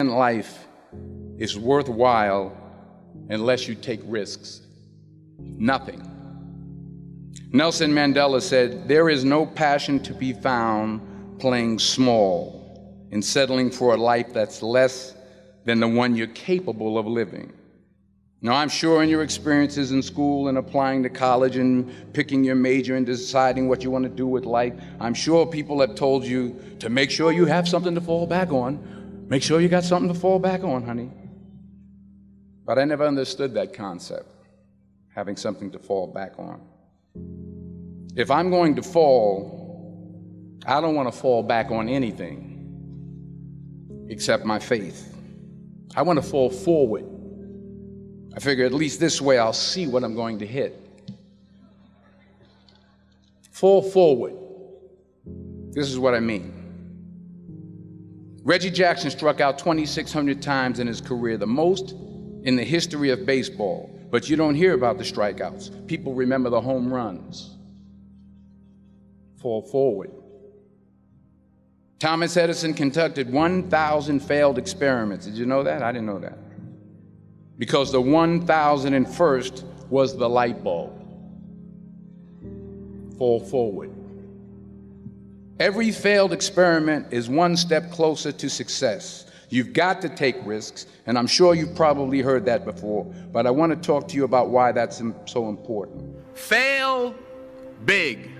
Life is worthwhile unless you take risks. Nothing. Nelson Mandela said, "There is no passion to be found playing small and settling for a life that's less than the one you're capable of living." Now, I'm sure in your experiences in school and applying to college and picking your major and deciding what you want to do with life, I'm sure people have told you to make sure you have something to fall back on. Make sure you got something to fall back on, honey. But I never understood that concept, having something to fall back on. If I'm going to fall, I don't want to fall back on anything except my faith. I want to fall forward. I figure at least this way I'll see what I'm going to hit. Fall forward. This is what I mean. Reggie Jackson struck out 2,600 times in his career, the most in the history of baseball. But you don't hear about the strikeouts. People remember the home runs. Fall forward. Thomas Edison conducted 1,000 failed experiments. Did you know that? I didn't know that. Because the 1,001st was the light bulb. Fall forward. Every failed experiment is one step closer to success. You've got to take risks, and I'm sure you've probably heard that before, but I want to talk to you about why that's so important. Fail big.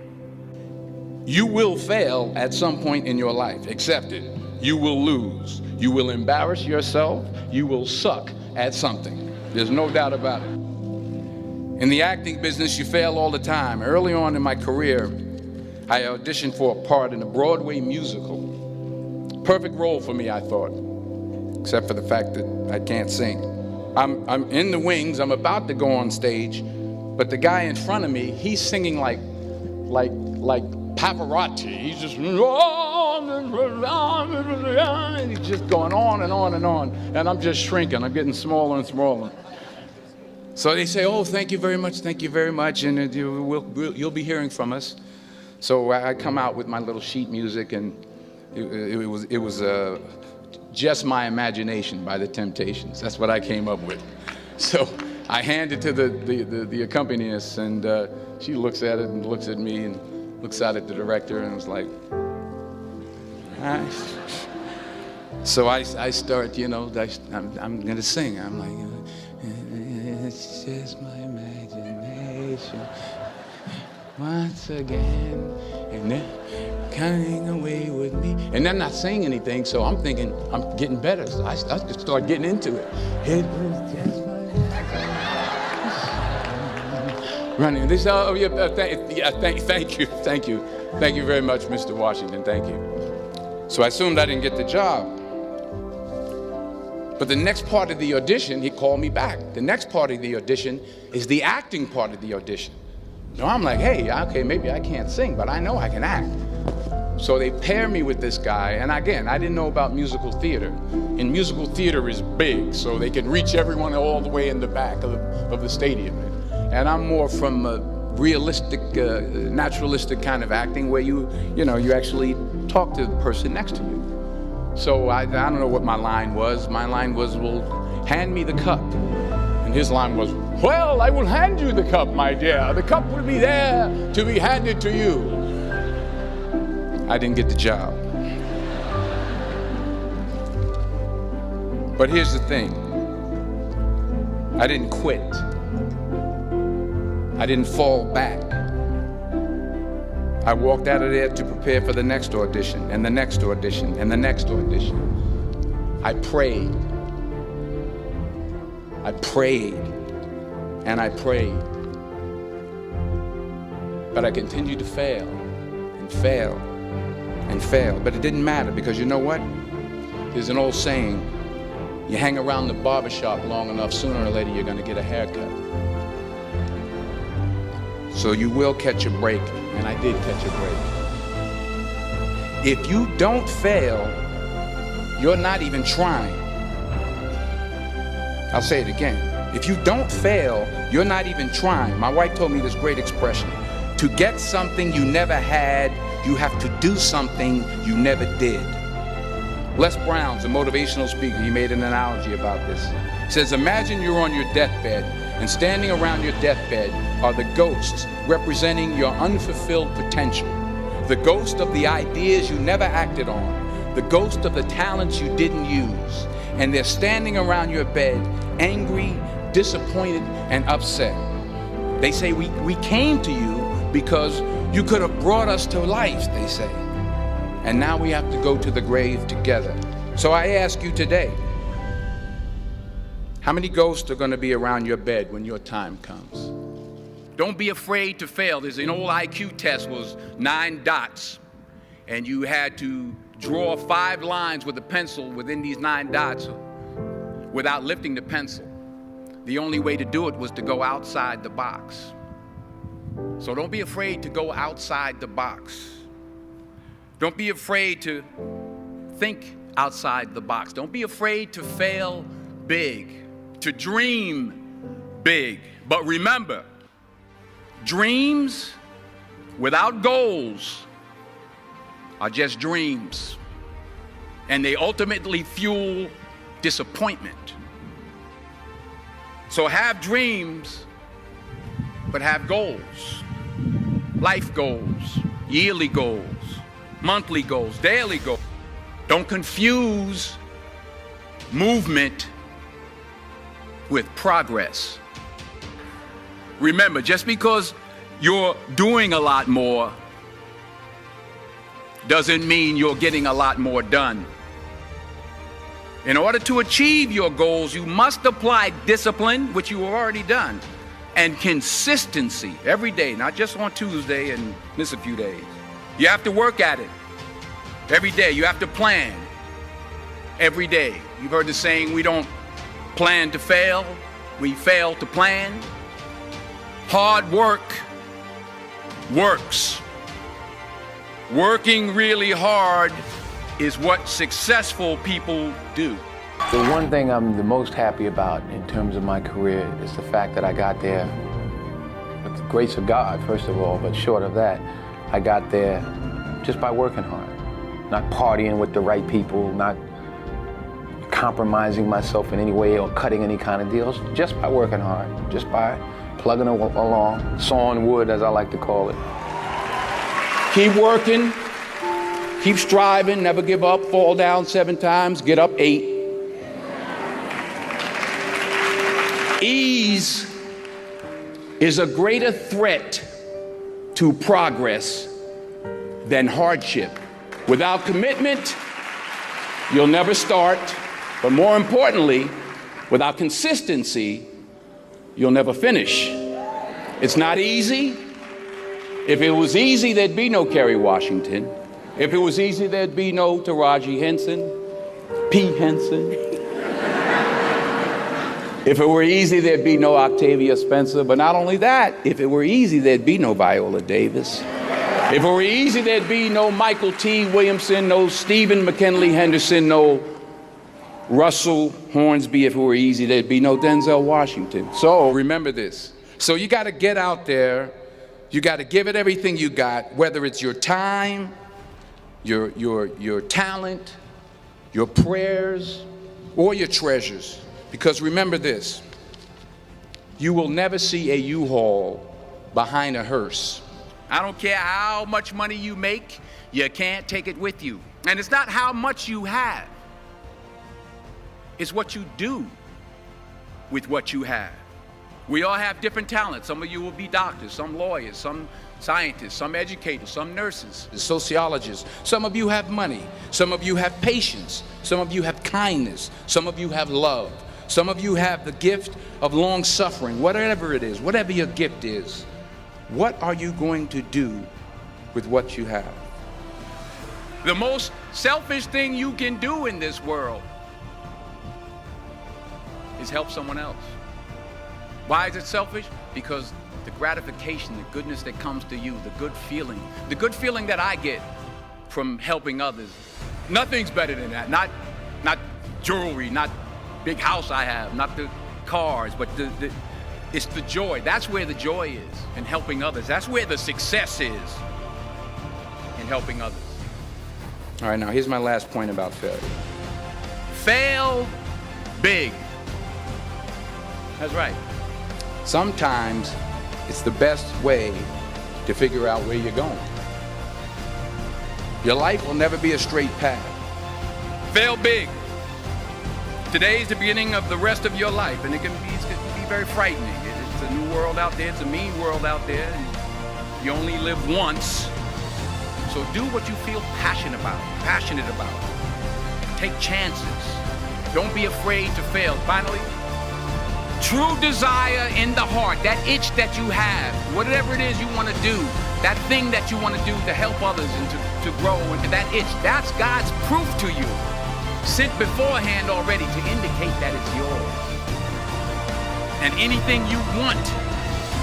You will fail at some point in your life. Accept it. You will lose. You will embarrass yourself. You will suck at something. There's no doubt about it. In the acting business, you fail all the time. Early on in my career, I auditioned for a part in a Broadway musical. Perfect role for me, I thought, except for the fact that I can't sing. I'm in the wings, I'm about to go on stage, but the guy in front of me, he's singing like Pavarotti. He's just, he's just going on and on and on, and I'm just shrinking. I'm getting smaller and smaller. So they say, "Oh, thank you very much, and you'll be hearing from us." So I come out with my little sheet music, and it was Just My Imagination by the Temptations. That's what I came up with. So I hand it to the accompanist, and she looks at it and looks at me and looks out at the director and was like, So I start, I'm gonna sing. I'm like, it's just my imagination once again, and they're coming away with me. And they're not saying anything, so I'm thinking I'm getting better. So I just start getting into it. It was just my running. This, oh yeah, thank you very much, Mr. Washington. Thank you. So I assumed I didn't get the job. But the next part of the audition, he called me back. The next part of the audition is the acting part of the audition. So I'm like, hey, okay, maybe I can't sing, but I know I can act. So they pair me with this guy, and again, I didn't know about musical theater. And musical theater is big, so they can reach everyone all the way in the back of the stadium. And I'm more from a realistic, naturalistic kind of acting where you actually talk to the person next to you. So I don't know what my line was. My line was, well, hand me the cup. And his line was, well, I will hand you the cup, my dear. The cup will be there to be handed to you. I didn't get the job. But here's the thing. I didn't quit. I didn't fall back. I walked out of there to prepare for the next audition, and the next audition, and the next audition. I prayed. I prayed, and I prayed. But I continued to fail, and fail, and fail. But it didn't matter, because you know what? There's an old saying, you hang around the barbershop long enough, sooner or later you're gonna get a haircut. So you will catch a break, and I did catch a break. If you don't fail, you're not even trying. I'll say it again. If you don't fail, you're not even trying. My wife told me this great expression. To get something you never had, you have to do something you never did. Les Brown's a motivational speaker. He made an analogy about this. He says, imagine you're on your deathbed, and standing around your deathbed are the ghosts representing your unfulfilled potential. The ghost of the ideas you never acted on. The ghost of the talents you didn't use. And they're standing around your bed, angry, disappointed, and upset. They say, we came to you because you could have brought us to life, they say. And now we have to go to the grave together. So I ask you today, how many ghosts are going to be around your bed when your time comes? Don't be afraid to fail. There's an old IQ test, was 9 dots. And you had to draw 5 lines with a pencil within these 9 dots without lifting the pencil. The only way to do it was to go outside the box. So don't be afraid to go outside the box. Don't be afraid to think outside the box. Don't be afraid to fail big, to dream big. But remember, dreams without goals are just dreams, and they ultimately fuel disappointment. So have dreams, but have goals. Life goals, yearly goals, monthly goals, daily goals. Don't confuse movement with progress. Remember, just because you're doing a lot more doesn't mean you're getting a lot more done. In order to achieve your goals, you must apply discipline, which you have already done, and consistency every day, not just on Tuesday and miss a few days. You have to work at it every day. You have to plan every day. You've heard the saying, we don't plan to fail, we fail to plan. Hard work works. Working really hard is what successful people do. The one thing I'm the most happy about in terms of my career is the fact that I got there with the grace of God, first of all, but short of that, I got there just by working hard, not partying with the right people, not compromising myself in any way or cutting any kind of deals, just by working hard, just by plugging along, sawing wood, as I like to call it. Keep working, keep striving, never give up, fall down 7 times, get up 8. Ease is a greater threat to progress than hardship. Without commitment, you'll never start, but more importantly, without consistency, you'll never finish. It's not easy. If it was easy, there'd be no Kerry Washington. If it was easy, there'd be no Taraji Henson, P. Henson. If it were easy, there'd be no Octavia Spencer. But not only that, if it were easy, there'd be no Viola Davis. If it were easy, there'd be no Michael T. Williamson, no Stephen McKinley Henderson, no Russell Hornsby. If it were easy, there'd be no Denzel Washington. So remember this. So you got to get out there. You got to give it everything you got, whether it's your time, your talent, your prayers, or your treasures. Because remember this, you will never see a U-Haul behind a hearse. I don't care how much money you make, you can't take it with you. And it's not how much you have, it's what you do with what you have. We all have different talents. Some of you will be doctors, some lawyers, some scientists, some educators, some nurses, sociologists. Some of you have money. Some of you have patience. Some of you have kindness. Some of you have love. Some of you have the gift of long suffering. Whatever it is, whatever your gift is, what are you going to do with what you have? The most selfish thing you can do in this world is help someone else. Why is it selfish? Because the gratification, the goodness that comes to you, the good feeling that I get from helping others, nothing's better than that. Not jewelry, not big house I have, not the cars, but it's the joy. That's where the joy is, in helping others. That's where the success is, in helping others. All right, now here's my last point about failure. Fail big. That's right. Sometimes it's the best way to figure out where you're going. Your life will never be a straight path. Fail big. Today's the beginning of the rest of your life, and it can be very frightening. It's a new world out there. It's a mean world out there. And you only live once. So do what you feel passionate about. Take chances. Don't be afraid to fail. Finally, true desire in the heart, that itch that you have, whatever it is you want to do, that thing that you want to do to help others and to grow into that itch, that's God's proof to you, sent beforehand already to indicate that it's yours. And anything you want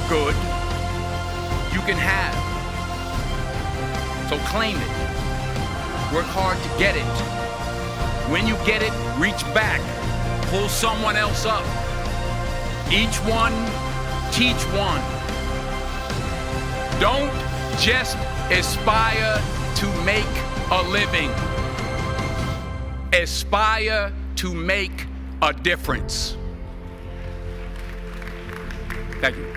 good, you can have. So claim it. Work hard to get it. When you get it, reach back. Pull someone else up. Each one, teach one. Don't just aspire to make a living. Aspire to make a difference. Thank you.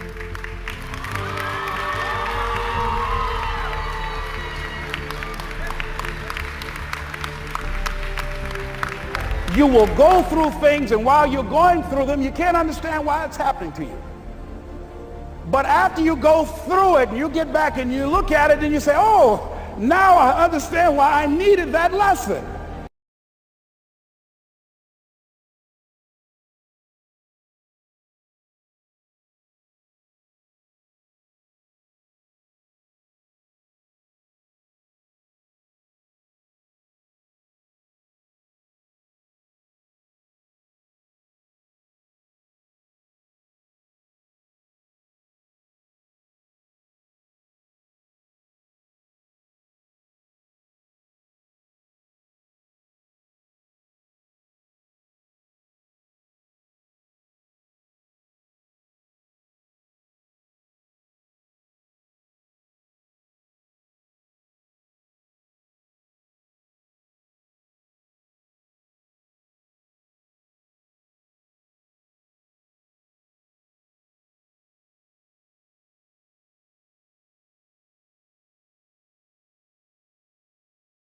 You will go through things, and while you're going through them, you can't understand why it's happening to you. But after you go through it, and you get back and you look at it and you say, oh, now I understand why I needed that lesson.